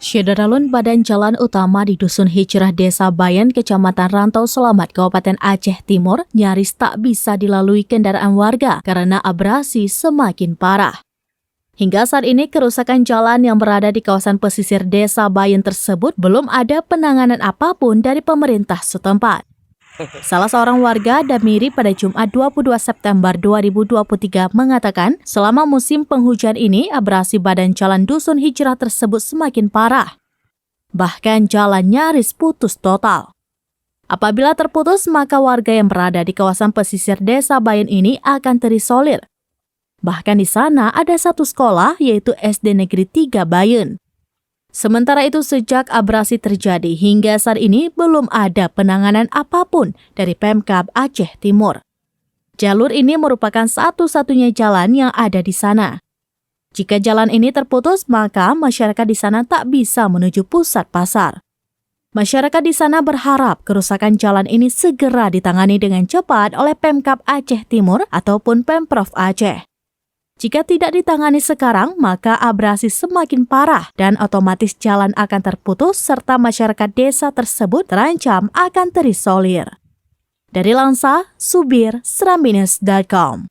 Syederalun badan jalan utama di Dusun Hijrah Desa Bayan, Kecamatan Rantau Selamat, Kabupaten Aceh Timur, nyaris tak bisa dilalui kendaraan warga karena abrasi semakin parah. Hingga saat ini, kerusakan jalan yang berada di kawasan pesisir Desa Bayan tersebut belum ada penanganan apapun dari pemerintah setempat. Salah seorang warga Damiri pada Jumat 22 September 2023 mengatakan selama musim penghujan ini abrasi badan jalan Dusun Hijrah tersebut semakin parah. Bahkan jalan nyaris putus total. Apabila terputus, maka warga yang berada di kawasan pesisir Desa Bayan ini akan terisolir. Bahkan di sana ada satu sekolah yaitu SD Negeri 3 Bayan. Sementara itu, sejak abrasi terjadi hingga saat ini belum ada penanganan apapun dari Pemkab Aceh Timur. Jalur ini merupakan satu-satunya jalan yang ada di sana. Jika jalan ini terputus, maka masyarakat di sana tak bisa menuju pusat pasar. Masyarakat di sana berharap kerusakan jalan ini segera ditangani dengan cepat oleh Pemkab Aceh Timur ataupun Pemprov Aceh. Jika tidak ditangani sekarang, maka abrasi semakin parah dan otomatis jalan akan terputus serta masyarakat desa tersebut terancam akan terisolir. Dari Langsa, Subir, Serambinews.com.